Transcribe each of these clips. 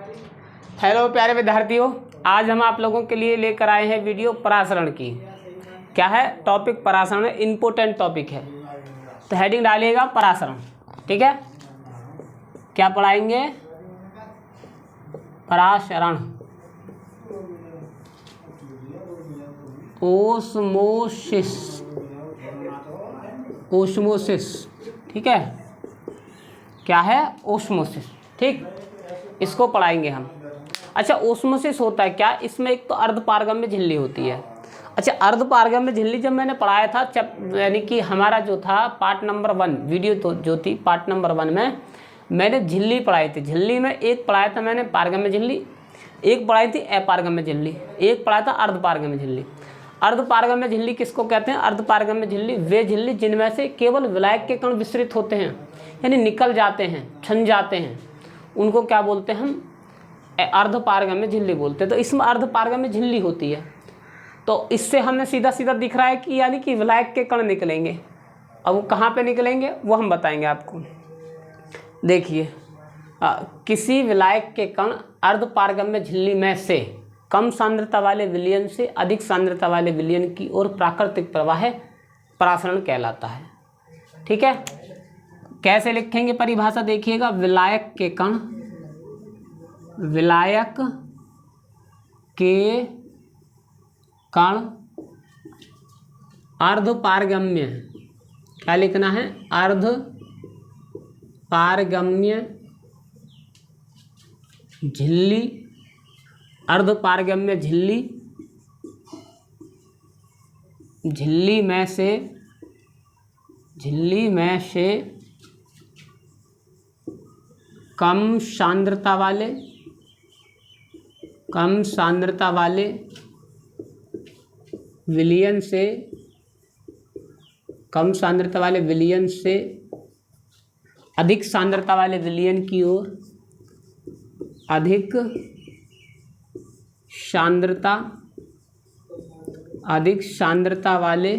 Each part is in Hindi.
हेलो प्यारे विद्यार्थियों, आज हम आप लोगों के लिए लेकर आए हैं वीडियो परासरण की। क्या है टॉपिक? परासरण इम्पोर्टेंट टॉपिक है, तो हेडिंग डालिएगा परासरण। ठीक है, क्या पढ़ाएंगे? परासरण, ओस्मोसिस, ओस्मोसिस। ठीक है, क्या है? ओस्मोसिस। ठीक, इसको पढ़ाएंगे हम। अच्छा, ओस्मोसिस होता है क्या? इसमें एक तो अर्धपारगम्य झिल्ली होती है। अच्छा, अर्धपारगम्य झिल्ली जब मैंने पढ़ाया था, यानी कि हमारा जो था पार्ट नंबर 1 वीडियो तो जो थी पार्ट नंबर 1 में मैंने झिल्ली पढ़ाई थी। झिल्ली में एक पढ़ाया था मैंने पारगम्य झिल्ली, एक पढ़ाई थी अपारगम्य झिल्ली, एक पढ़ाया था अर्धपारगम्य झिल्ली। अर्धपारगम्य झिल्ली किसको कहते हैं? अर्धपारगम्य झिल्ली वे झिल्ली जिनमें से केवल विलायक के कण विसरित होते हैं, यानी निकल जाते हैं, छन जाते हैं, उनको क्या बोलते हैं? हम अर्धपारगम्य झिल्ली बोलते हैं। तो इसमें अर्धपारगम्य झिल्ली होती है। तो इससे हमें सीधा सीधा दिख रहा है कि यानी कि विलायक के कण निकलेंगे। अब वो कहाँ पे निकलेंगे वो हम बताएंगे आपको। देखिए, किसी विलायक के कण अर्धपारगम्य झिल्ली में से कम सांद्रता वाले विलयन से अधिक सांद्रता वाले विलयन की ओर प्राकृतिक प्रवाह परासरण कहलाता है। ठीक है, कैसे लिखेंगे परिभाषा? देखिएगा, विलायक के कण, विलायक के कण अर्धपारगम्य, क्या लिखना है? अर्धपारगम्य झिल्ली, अर्धपारगम्य झिल्ली, झिल्ली में से कम सांद्रता वाले विलयन से, कम सांद्रता वाले विलयन से अधिक सांद्रता वाले विलयन की ओर, अधिक सांद्रता वाले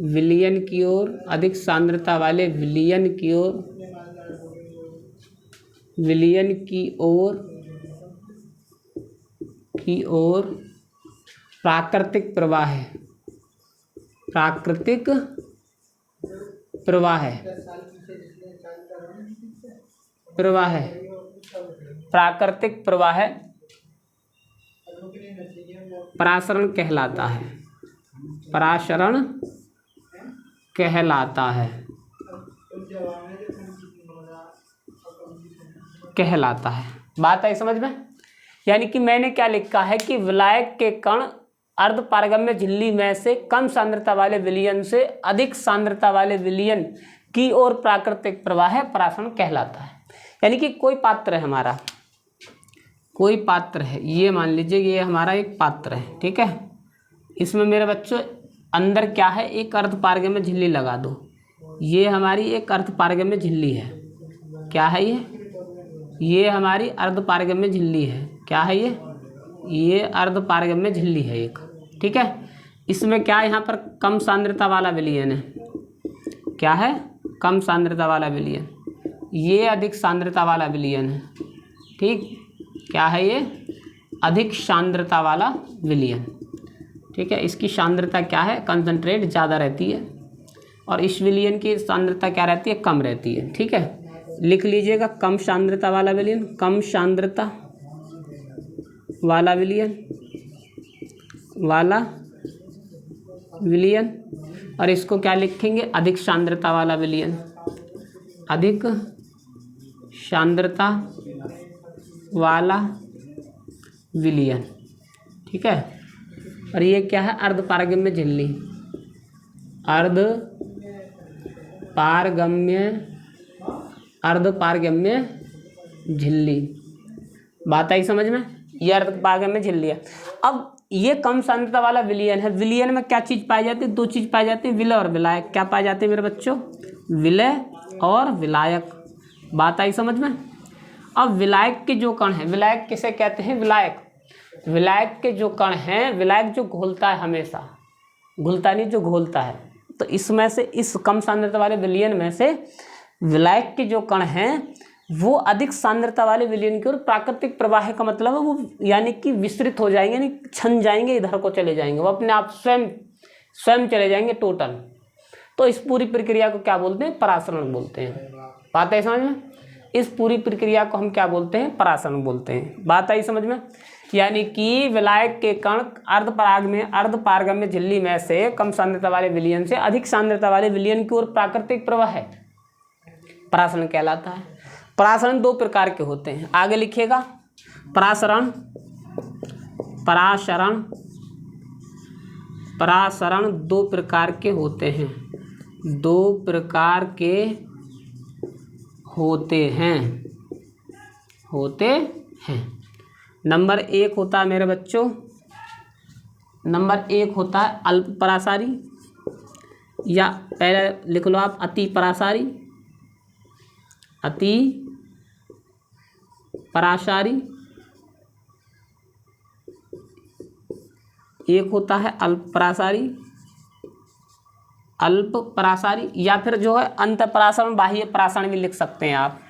विलयन की ओर, अधिक सांद्रता वाले विलयन की ओर प्राकृतिक प्रवाह है, प्राकृतिक प्रवाह है, प्राकृतिक प्रवाह परासरण कहलाता है, परासरण कहलाता है, कहलाता है। बात आई समझ में? यानी कि मैंने क्या लिखा है कि विलायक के कण अर्धपारगम्य झिल्ली में से कम सांद्रता वाले विलयन से अधिक सांद्रता वाले विलयन की ओर प्राकृतिक प्रवाह परासरण कहलाता है। यानी कि कोई पात्र है हमारा, कोई पात्र है, ये मान लीजिए ये हमारा एक पात्र है। ठीक है, इसमें मेरे बच्चों अंदर क्या है? एक अर्धपारगम्य झिल्ली लगा दो। ये हमारी एक अर्धपारगम्य झिल्ली है। क्या है ये हमारी अर्धपारगम्य झिल्ली है। क्या है ये अर्धपारगम्य झिल्ली है एक। ठीक है, इसमें क्या है? यहाँ पर कम सांद्रता वाला विलयन है। क्या है? कम सांद्रता वाला विलयन। ये अधिक सांद्रता वाला विलयन है। ठीक, क्या है ये? अधिक सांद्रता वाला विलयन। ठीक है, इसकी सांद्रता क्या है? कंसंट्रेट ज़्यादा रहती है और इस विलयन की सांद्रता क्या रहती है? कम रहती है। ठीक है, लिख लीजिएगा कम सांद्रता वाला विलयन, कम सांद्रता वाला विलयन, और इसको क्या लिखेंगे? अधिक सांद्रता वाला विलयन, अधिक सांद्रता वाला विलयन। ठीक है, और ये क्या है? अर्धपारगम्य झिल्ली, अर्धपारगम्य झिल्ली। बात आई समझ में? ये अर्धपारगम्य झिल्ली है। अब ये कम सांद्रता वाला विलयन है। विलयन में क्या चीज़ पाई जाती है? दो चीज़ पाई जाती है, विलय और विलायक। क्या पाए जाते हैं मेरे बच्चों? विलय और विलायक। बात आई समझ में? अब विलायक के जो कण हैं, विलायक किसे कहते हैं? विलायक के जो कण हैं, विलायक जो घोलता है, हमेशा घुलता नहीं, जो घोलता है, तो इसमें से इस कम सांद्रता वाले विलयन में से विलायक के जो कण हैं वो अधिक सांद्रता वाले विलयन की ओर प्राकृतिक प्रवाह का मतलब है वो यानी कि विस्तृत हो जाएंगे, यानी छन जाएंगे, इधर को चले जाएंगे, वो अपने आप स्वयं चले जाएंगे टोटल। तो इस पूरी प्रक्रिया को क्या बोलते हैं? परासरण बोलते हैं। बात आई समझ में? इस पूरी प्रक्रिया को हम क्या बोलते हैं? परासरण बोलते हैं। बात आई समझ में? यानी कि विलायक के कण अर्धपारगम्य झिल्ली में से कम सांद्रता वाले विलयन से अधिक सांद्रता वाले विलयन की ओर प्राकृतिक प्रवाह है, परासरण कहलाता है। परासरण दो प्रकार के होते हैं, आगे लिखिएगा। परासरण दो प्रकार के होते हैं, दो प्रकार के होते हैं। नंबर एक होता है मेरे बच्चों, नंबर एक होता है अल्प परासारी, या पहले लिख लो आप अति परासारी, अति परासारी। एक होता है अल्प परासारी, या फिर जो है अंत परासरण, बाह्य परासरण भी लिख सकते हैं आप।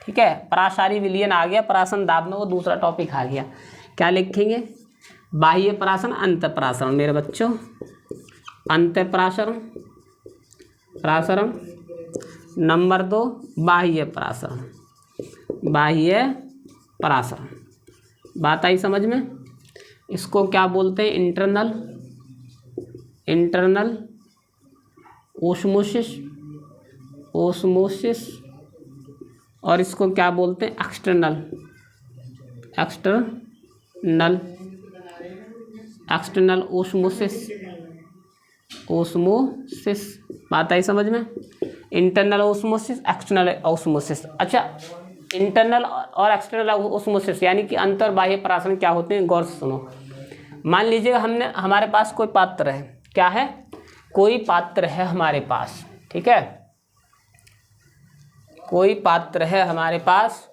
ठीक है, परासारी विलयन आ गया, परासरण दाब में वो दूसरा टॉपिक आ गया। क्या लिखेंगे? बाह्य परासरण, अंत परासरण मेरे बच्चों। अंत परासरण। नंबर 2 बाह्य परासरण। बात आई समझ में? इसको क्या बोलते हैं? इंटरनल ओस्मोसिस, और इसको क्या बोलते हैं? External osmosis. बात आई समझ में? Internal osmosis, external osmosis. अच्छा, इंटरनल और एक्सटर्नल ओस्मोसिस यानी कि अंतर बाह्य परासरण क्या होते हैं? गौर से सुनो। मान लीजिए हमारे पास कोई पात्र है। क्या है? कोई पात्र है हमारे पास। ठीक है, कोई पात्र है हमारे पास,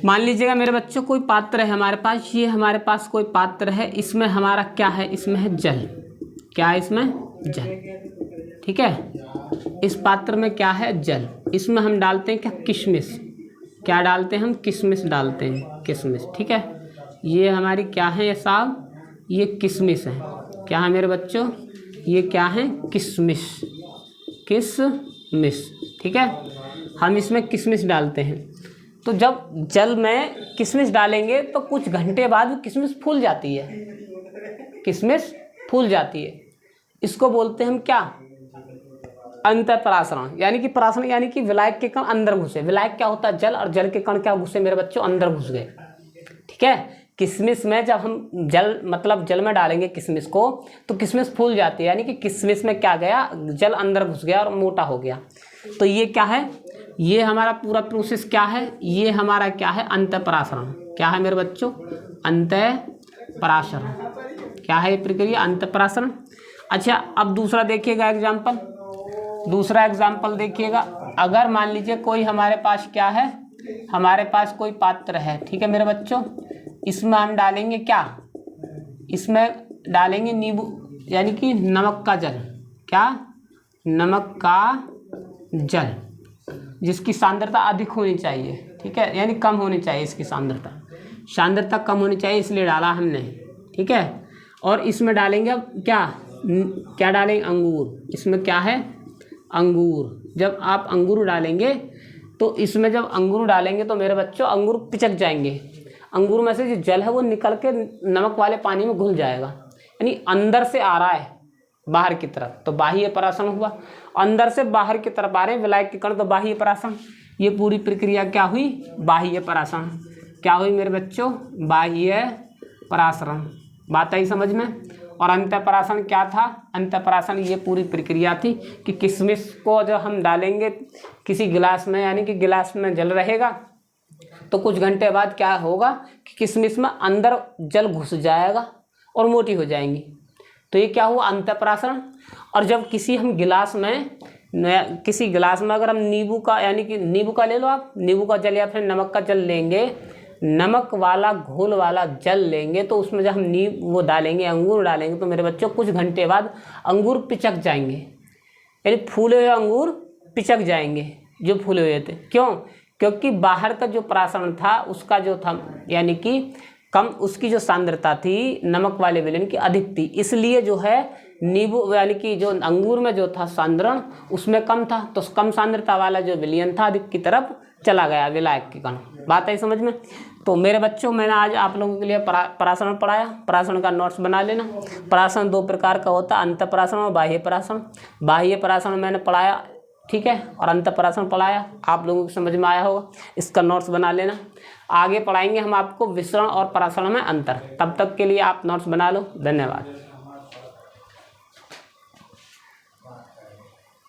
मान लीजिएगा मेरे बच्चों कोई पात्र है हमारे पास। ये हमारे पास कोई पात्र है, इसमें हमारा क्या है? इसमें है जल। क्या है इसमें? जल। ठीक है, इस पात्र में क्या है? जल। इसमें हम डालते हैं क्या? किशमिश। क्या डालते हैं हम? किशमिश डालते हैं, किशमिश। ठीक है, ये हमारी क्या है ये साहब? ये किशमिश है। क्या है मेरे बच्चों? ये क्या है? किशमिश। ठीक है, हम इसमें किशमिश डालते हैं। तो जब जल में किशमिश डालेंगे तो कुछ घंटे बाद किशमिश फूल जाती है, किशमिश फूल जाती है। इसको बोलते हैं हम क्या? अंतर परासरण। यानी कि परासरण यानी कि विलायक के कण अंदर घुसे। विलायक क्या होता है? जल, और जल के कण क्या घुसे मेरे बच्चों? अंदर घुस गए। ठीक है, किशमिश में जब हम जल में डालेंगे किशमिश को तो किशमिश फूल जाती है, यानी कि किशमिश में क्या गया? जल अंदर घुस गया और मोटा हो गया। तो ये क्या है? ये हमारा पूरा प्रोसेस क्या है? ये हमारा क्या है? अंतःपरासरण। क्या है मेरे बच्चों? अंतःपरासरण। क्या है ये प्रक्रिया? अंतःपरासरण। अच्छा, अब दूसरा देखिएगा एग्जाम्पल। दूसरा एग्जाम्पल देखिएगा। अगर मान लीजिए कोई हमारे पास क्या है? हमारे पास कोई पात्र है। ठीक है मेरे बच्चों, इसमें हम डालेंगे क्या? इसमें डालेंगे नींबू, यानी कि नमक का जल। क्या? नमक का जल, जिसकी सांद्रता अधिक होनी चाहिए। ठीक है, यानी कम होनी चाहिए इसकी सांद्रता कम होनी चाहिए, इसलिए डाला हमने। ठीक है, और इसमें डालेंगे अब क्या डालेंगे? अंगूर। इसमें क्या है? अंगूर। जब आप अंगूर डालेंगे तो इसमें जब अंगूर डालेंगे तो मेरे बच्चों अंगूर पिचक जाएंगे। अंगूर में से जो जल है वो निकल के नमक वाले पानी में घुल जाएगा, यानी अंदर से आ रहा है बाहर की तरफ, तो बाह्य परासरण हुआ। अंदर से बाहर की तरफ आ रहे हैं विलायक के कण, तो बाह्य परासरण। ये पूरी प्रक्रिया क्या हुई? बाह्य परासरण। क्या हुई मेरे बच्चों? बाह्य परासरण। बात आई समझ में? और अंतःपरासरण क्या था? अंतःपरासरण ये पूरी प्रक्रिया थी कि किशमिश को जब हम डालेंगे किसी गिलास में, यानी कि गिलास में जल रहेगा, तो कुछ घंटे बाद क्या होगा कि किशमिश में अंदर जल घुस जाएगा और मोटी हो जाएंगी। तो ये क्या हुआ? अंतःपरासरण। और जब किसी गिलास में अगर हम नींबू का, यानी कि नींबू का ले लो आप, नींबू का जल या फिर नमक का जल लेंगे, नमक वाला घोल वाला जल लेंगे, तो उसमें जब हम वो डालेंगे, अंगूर डालेंगे, तो मेरे बच्चों कुछ घंटे बाद अंगूर पिचक जाएंगे। यानी फूले हुए अंगूर पिचक जाएंगे जो फूले हुए थे। क्यों? क्योंकि बाहर का जो परासरण था उसका जो था यानी कि कम, उसकी जो सांद्रता थी नमक वाले विलयन की अधिक थी, इसलिए जो है नींबू यानी कि जो अंगूर में जो था सांद्रण उसमें कम था, तो कम सांद्रता वाला जो विलयन था अधिक की तरफ चला गया विलायक के कण। बात आई समझ में? तो मेरे बच्चों, मैंने आज आप लोगों के लिए परासरण पढ़ाया। परासरण का नोट्स बना लेना। परासरण दो प्रकार का होता है, अंतःपरासरण और बाह्य परासरण। बाह्य परासरण मैंने पढ़ाया, ठीक है, और अंतःपरासरण पढ़ाया, आप लोगों को समझ में आया होगा। इसका नोट्स बना लेना। आगे पढ़ाएंगे हम आपको विसरण और परासरण में अंतर। तब तक के लिए आप नोट्स बना लो। धन्यवाद।